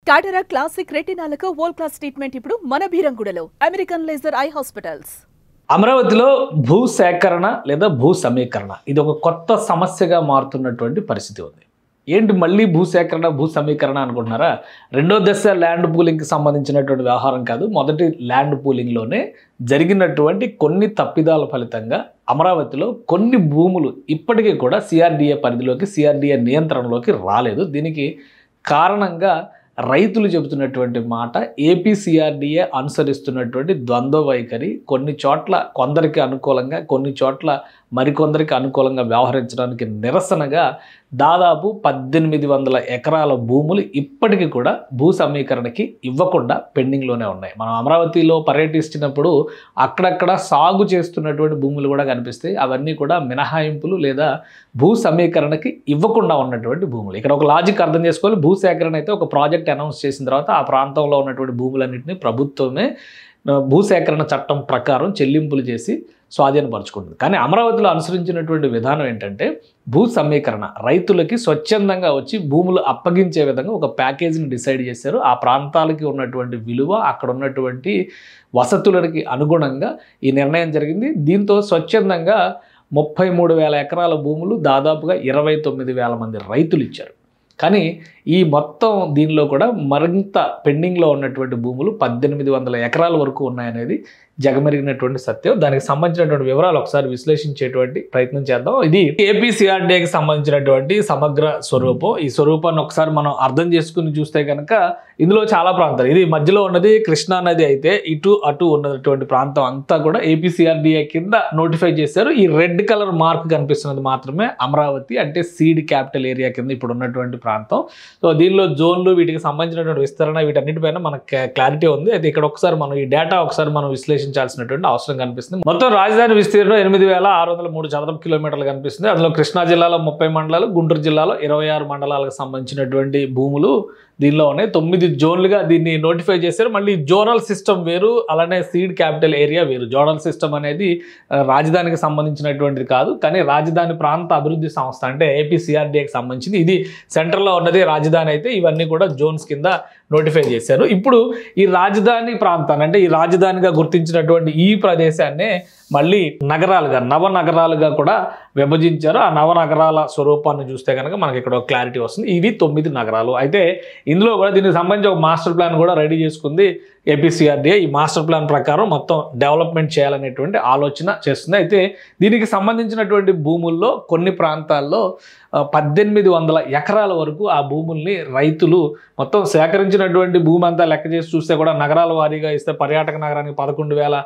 Cataract classic రెటినాలకు world class treatment ఇప్పుడు మన బీరంగూడలో అమెరికన్ లేజర్ ఐ హాస్పిటల్స్. అమరావతిలో భూ సేకరణ లేదా భూ సమీకరణ ఇది ఒక కొత్త సమస్యగా మారుతున్నటువంటి పరిస్థితి ఉంది. ఏంటి మళ్ళీ భూ సేకరణ భూ సమీకరణ అనుకుంటున్నారా? రెండో దశ ల్యాండ్ పూలింగ్కి సంబంధించినటువంటి వ్యవహారం కాదు. మొదటి ల్యాండ్ పూలింగ్లోనే జరిగినటువంటి కొన్ని తప్పిదాల ఫలితంగా అమరావతిలో కొన్ని భూములు ఇప్పటికీ కూడా సిఆర్డీఏ పరిధిలోకి సిఆర్డీఏ నియంత్రణలోకి రాలేదు. దీనికి కారణంగా రైతులు చెబుతున్నటువంటి మాట ఏపీ సిఆర్డీఏ అనుసరిస్తున్నటువంటి ద్వంద్వ వైఖరి, కొన్ని చోట్ల కొందరికి అనుకూలంగా కొన్ని చోట్ల మరికొందరికి అనుకూలంగా వ్యవహరించడానికి నిరసనగా దాదాపు 1800 ఎకరాల భూములు ఇప్పటికీ కూడా భూ సమీకరణకి ఇవ్వకుండా పెండింగ్లోనే ఉన్నాయి. మనం అమరావతిలో పర్యటిస్తున్నప్పుడు అక్కడక్కడ సాగు చేస్తున్నటువంటి భూములు కూడా కనిపిస్తాయి. అవన్నీ కూడా మినహాయింపులు లేదా భూ సమీకరణకి ఇవ్వకుండా ఉన్నటువంటి భూములు. ఇక్కడ ఒక లాజిక్ అర్థం చేసుకోవాలి. భూ సేకరణ అయితే ఒక ప్రాజెక్ట్ అనౌన్స్ చేసిన తర్వాత ఆ ప్రాంతంలో ఉన్నటువంటి భూములన్నింటినీ ప్రభుత్వమే భూసేకరణ చట్టం ప్రకారం చెల్లింపులు చేసి స్వాధీనపరుచుకుంటుంది. కానీ అమరావతిలో అనుసరించినటువంటి విధానం ఏంటంటే భూ సమీకరణ, రైతులకి స్వచ్ఛందంగా వచ్చి భూములు అప్పగించే విధంగా ఒక ప్యాకేజీని డిసైడ్ చేశారు. ఆ ప్రాంతాలకి ఉన్నటువంటి విలువ, అక్కడ ఉన్నటువంటి వసతులకి అనుగుణంగా ఈ నిర్ణయం జరిగింది. దీంతో స్వచ్ఛందంగా 33,000 ఎకరాల భూములు దాదాపుగా 29,000 మంది రైతులు ఇచ్చారు. కానీ ఈ మొత్తం దీనిలో కూడా మరింత పెండింగ్లో ఉన్నటువంటి భూములు 1800 ఎకరాల వరకు ఉన్నాయనేది జగమెరిగినటువంటి సత్యం. దానికి సంబంధించినటువంటి వివరాలు ఒకసారి విశ్లేషించేటువంటి ప్రయత్నం చేద్దాం. ఇది ఏపీ సిఆర్డీఏకి సంబంధించినటువంటి సమగ్ర స్వరూపం. ఈ స్వరూపాన్ని ఒకసారి మనం అర్థం చేసుకుని చూస్తే కనుక ఇందులో చాలా ప్రాంతాలు, ఇది మధ్యలో ఉన్నది కృష్ణా నది అయితే ఇటు అటు ఉన్నటువంటి ప్రాంతం అంతా కూడా ఏపీ సిఆర్డీఏ కింద నోటిఫై చేశారు. ఈ రెడ్ కలర్ మార్క్ కనిపిస్తున్నది మాత్రమే అమరావతి, అంటే సీడ్ క్యాపిటల్ ఏరియా కింద ఇప్పుడు ఉన్నటువంటి ప్రాంతం. సో దీనిలో జోన్లు, వీటికి సంబంధించినటువంటి విస్తరణ, వీటన్నిటిపైన మనకు క్లారిటీ ఉంది. అయితే ఇక్కడ ఒకసారి మనం ఈ డేటా ఒకసారి మనం విశ్లేషించాల్సినటువంటి అవసరం కనిపిస్తుంది. మొత్తం రాజధాని విస్తీర్ణం 8,603 చదరపు కిలోమీటర్లు కనిపిస్తుంది. అందులో కృష్ణా జిల్లాలో 30 మండలాలు, గుంటూరు జిల్లాలో 26 మండలాలకు సంబంధించినటువంటి భూములు దీనిలో ఉన్నాయి. 9 జోన్లుగా దీన్ని నోటిఫై చేశారు. మళ్ళీ జోనల్ సిస్టమ్ వేరు, అలానే సీడ్ క్యాపిటల్ ఏరియా వేరు. జోనల్ సిస్టమ్ అనేది రాజధానికి సంబంధించినటువంటిది కాదు, కానీ రాజధాని ప్రాంత అభివృద్ధి సంస్థ అంటే ఏపీ సిఆర్డీఏకి సంబంధించింది. ఇది సెంట్రల్లో ఉన్నది రాజధాని అయితే ఇవన్నీ కూడా జోన్స్ కింద నోటిఫై చేశారు. ఇప్పుడు ఈ రాజధాని ప్రాంతాన్ని అంటే ఈ రాజధానిగా గుర్తించినటువంటి ఈ ప్రదేశాన్నే మళ్ళీ నగరాలుగా, నవనగరాలుగా కూడా విభజించారు. ఆ నవనగరాల స్వరూపాన్ని చూస్తే కనుక మనకి ఇక్కడ క్లారిటీ వస్తుంది. ఇవి 9 నగరాలు. అయితే ఇందులో కూడా దీనికి సంబంధించి ఒక మాస్టర్ ప్లాన్ కూడా రెడీ చేసుకుంది ఏపీ సిఆర్డీఏ. ఈ మాస్టర్ ప్లాన్ ప్రకారం మొత్తం డెవలప్మెంట్ చేయాలనేటువంటి ఆలోచన చేస్తుంది. అయితే దీనికి సంబంధించినటువంటి భూముల్లో కొన్ని ప్రాంతాల్లో 1800 ఎకరాల వరకు ఆ భూముల్ని రైతులు మొత్తం సేకరించినటువంటి భూమి అంతా లెక్క చేసి చూస్తే కూడా నగరాల వారీగా ఇస్తే పర్యాటక నగరానికి 11,000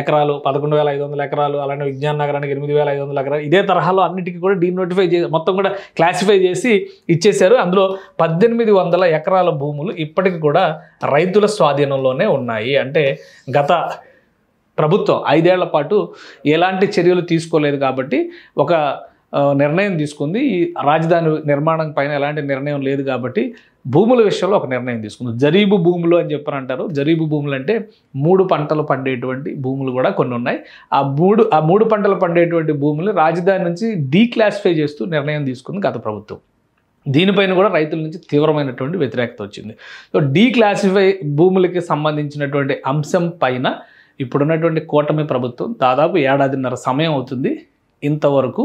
ఎకరాలు, 11,500 ఎకరాలు, అలానే విజ్ఞాన నగరానికి 8,500 ఎకరాలు, ఇదే తరహాలో అన్నిటికీ కూడా డీనోటిఫై చేసి మొత్తం కూడా క్లాసిఫై చేసి ఇచ్చేశారు. అందులో 1800 ఎకరాల భూములు ఇప్పటికి కూడా రైతుల స్వాధీనంలోనే ఉన్నాయి. అంటే గత ప్రభుత్వం 5 ఏళ్ల పాటు ఎలాంటి చర్యలు తీసుకోలేదు కాబట్టి ఒక నిర్ణయం తీసుకుంది. ఈ రాజధాని నిర్మాణం పైన ఎలాంటి నిర్ణయం లేదు కాబట్టి భూముల విషయంలో ఒక నిర్ణయం తీసుకుంది. జరీబు భూములు అని చెప్పని అంటారు. జరీబు భూములు అంటే 3 పంటలు పండేటువంటి భూములు కూడా కొన్ని ఉన్నాయి. ఆ మూడు పంటలు పండేటువంటి భూములు రాజధాని నుంచి డీక్లాసిఫై చేస్తూ నిర్ణయం తీసుకుంది గత ప్రభుత్వం. దీనిపైన కూడా రైతుల నుంచి తీవ్రమైనటువంటి వ్యతిరేకత వచ్చింది. సో డీక్లాసిఫై భూములకి సంబంధించినటువంటి అంశం పైన ఇప్పుడున్నటువంటి కూటమి ప్రభుత్వం దాదాపు 1.5 ఏడాదిన్నర సమయం అవుతుంది, ఇంతవరకు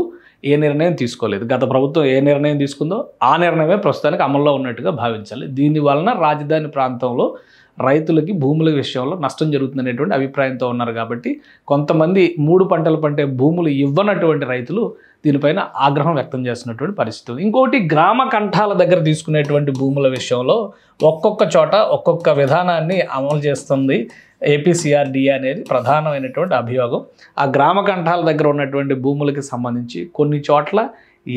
ఏ నిర్ణయం తీసుకోలేదు. గత ప్రభుత్వం ఏ నిర్ణయం తీసుకుందో ఆ నిర్ణయమే ప్రస్తుతానికి అమల్లో ఉన్నట్టుగా భావించాలి. దీని వలన రాజధాని ప్రాంతంలో రైతులకి భూముల విషయంలో నష్టం జరుగుతుందనేటువంటి అభిప్రాయంతో ఉన్నారు. కాబట్టి కొంతమంది 3 పంటలు పండే భూములు ఇవ్వనటువంటి రైతులు దీనిపైన ఆగ్రహం వ్యక్తం చేస్తున్నటువంటి పరిస్థితి ఉంది. ఇంకోటి, గ్రామ కంఠాల దగ్గర తీసుకునేటువంటి భూముల విషయంలో ఒక్కొక్క చోట ఒక్కొక్క విధానాన్ని అమలు చేస్తుంది ఏపీ సిఆర్డీఏ అనేది ప్రధానమైనటువంటి అభియోగం. ఆ గ్రామ కంఠాల దగ్గర ఉన్నటువంటి భూములకి సంబంధించి కొన్ని చోట్ల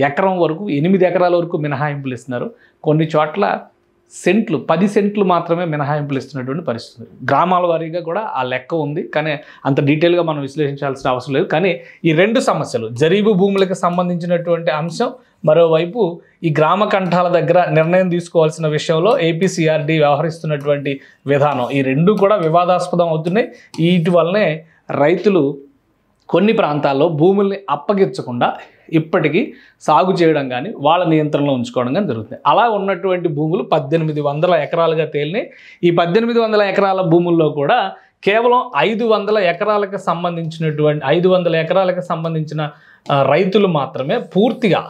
ఎకరం వరకు 8 ఎకరాల వరకు మినహాయింపులు ఇస్తున్నారు. కొన్ని చోట్ల సెంట్లు 10 సెంట్లు మాత్రమే మినహాయింపులు ఇస్తున్నటువంటి పరిస్థితి. గ్రామాల వారీగా కూడా ఆ లెక్క ఉంది, కానీ అంత డీటెయిల్గా మనం విశ్లేషించాల్సిన అవసరం లేదు. కానీ ఈ 2 సమస్యలు, జరీబు భూములకు సంబంధించినటువంటి అంశం, మరోవైపు ఈ గ్రామ కంఠాల దగ్గర నిర్ణయం తీసుకోవాల్సిన విషయంలో ఏపీ సిఆర్డీ వ్యవహరిస్తున్నటువంటి విధానం, ఈ 2 కూడా వివాదాస్పదం అవుతున్నాయి. వీటి వల్లనే రైతులు కొన్ని ప్రాంతాల్లో భూముల్ని అప్పగించకుండా ఇప్పటికీ సాగు చేయడం కానీ వాళ్ళ నియంత్రణలో ఉంచుకోవడం కానీ జరుగుతుంది. అలా ఉన్నటువంటి భూములు 1800 ఎకరాలుగా తేలినాయి. ఈ 1800 ఎకరాల భూముల్లో కూడా కేవలం 500 ఎకరాలకు సంబంధించిన రైతులు మాత్రమే పూర్తిగా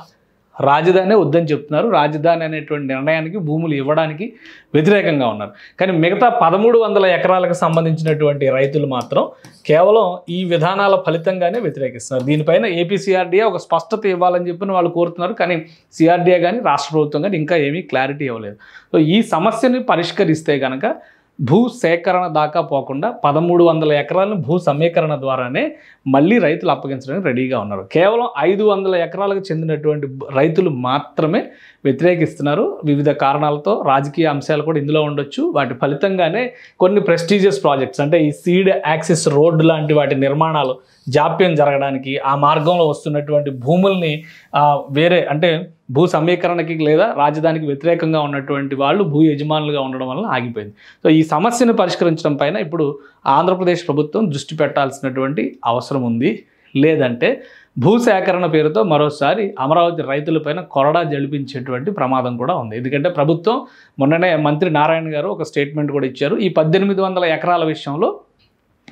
రాజధాని వద్దని చెప్తున్నారు. రాజధాని అనేటువంటి నిర్ణయానికి భూములు ఇవ్వడానికి వ్యతిరేకంగా ఉన్నారు. కానీ మిగతా 1300 ఎకరాలకు సంబంధించినటువంటి రైతులు మాత్రం కేవలం ఈ విధానాల ఫలితంగానే వ్యతిరేకిస్తున్నారు. దీనిపైన ఏపీ సిఆర్డీఏ ఒక స్పష్టత ఇవ్వాలని చెప్పి వాళ్ళు కోరుతున్నారు. కానీ సిఆర్డీఏ కానీ రాష్ట్ర ప్రభుత్వం కానీ ఇంకా ఏమీ క్లారిటీ ఇవ్వలేదు. సో ఈ సమస్యని పరిష్కరిస్తే కనుక భూ సేకరణ దాకా పోకుండా 1300 ఎకరాలను భూ సమీకరణ ద్వారానే మళ్ళీ రైతులు అప్పగించడానికి రెడీగా ఉన్నారు. కేవలం 500 ఎకరాలకు చెందినటువంటి రైతులు మాత్రమే వ్యతిరేకిస్తున్నారు. వివిధ కారణాలతో రాజకీయ అంశాలు కూడా ఇందులో ఉండొచ్చు. వాటి ఫలితంగానే కొన్ని ప్రెస్టీజియస్ ప్రాజెక్ట్స్ అంటే ఈ సీడ్ యాక్సెస్ రోడ్డు లాంటి వాటి నిర్మాణాలు జాప్యం జరగడానికి, ఆ మార్గంలో వస్తున్నటువంటి భూముల్ని వేరే అంటే భూ సమీకరణకి లేదా రాజధానికి వ్యతిరేకంగా ఉన్నటువంటి వాళ్ళు భూ యజమానులుగా ఉండడం వల్ల ఆగిపోయింది. సో ఈ సమస్యను పరిష్కరించడం పైన ఇప్పుడు ఆంధ్రప్రదేశ్ ప్రభుత్వం దృష్టి పెట్టాల్సినటువంటి అవసరం ఉంది. లేదంటే భూసేకరణ పేరుతో మరోసారి అమరావతి రైతులపైన కొరడా జడిపించేటువంటి ప్రమాదం కూడా ఉంది. ఎందుకంటే ప్రభుత్వం మొన్ననే మంత్రి నారాయణ గారు ఒక స్టేట్మెంట్ కూడా ఇచ్చారు. ఈ 1800 ఎకరాల విషయంలో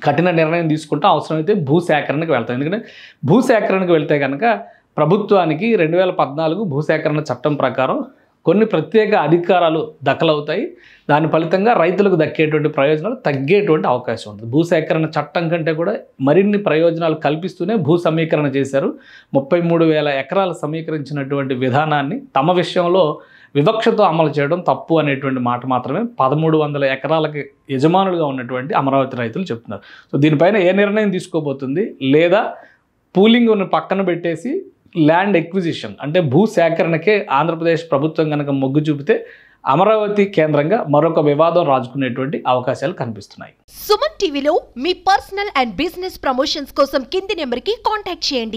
కఠిన నిర్ణయం తీసుకుంటే అవసరమైతే భూసేకరణకు వెళ్తాం. ఎందుకంటే భూసేకరణకు వెళ్తే కనుక ప్రభుత్వానికి 2014 భూసేకరణ చట్టం ప్రకారం కొన్ని ప్రత్యేక అధికారాలు దఖలవుతాయి. దాని ఫలితంగా రైతులకు దక్కేటువంటి ప్రయోజనాలు తగ్గేటువంటి అవకాశం ఉంటుంది. భూసేకరణ చట్టం కంటే కూడా మరిన్ని ప్రయోజనాలు కల్పిస్తూనే భూ సమీకరణ చేశారు. 33,000 ఎకరాలు సమీకరించినటువంటి విధానాన్ని తమ విషయంలో వివక్షతో అమలు చేయడం తప్పు అనేటువంటి మాట మాత్రమే 1300 ఎకరాలకి యజమానులుగా ఉన్నటువంటి అమరావతి రైతులు చెప్తున్నారు. సో దీనిపైన ఏ నిర్ణయం తీసుకోబోతుంది, లేదా పూలింగ్ పక్కన పెట్టేసి ల్యాండ్ ఎక్విజిషన్ అంటే భూ సేకరణకే ఆంధ్రప్రదేశ్ ప్రభుత్వం కనుక మొగ్గు చూపితే అమరావతి కేంద్రంగా మరొక వివాదం రాజుకునేటువంటి అవకాశాలు కనిపిస్తున్నాయి. సుమన్ టీవీలో మీ పర్సనల్ అండ్ బిజినెస్ ప్రమోషన్స్ కోసం కింది నెంబర్కి కాంటాక్ట్ చేయండి.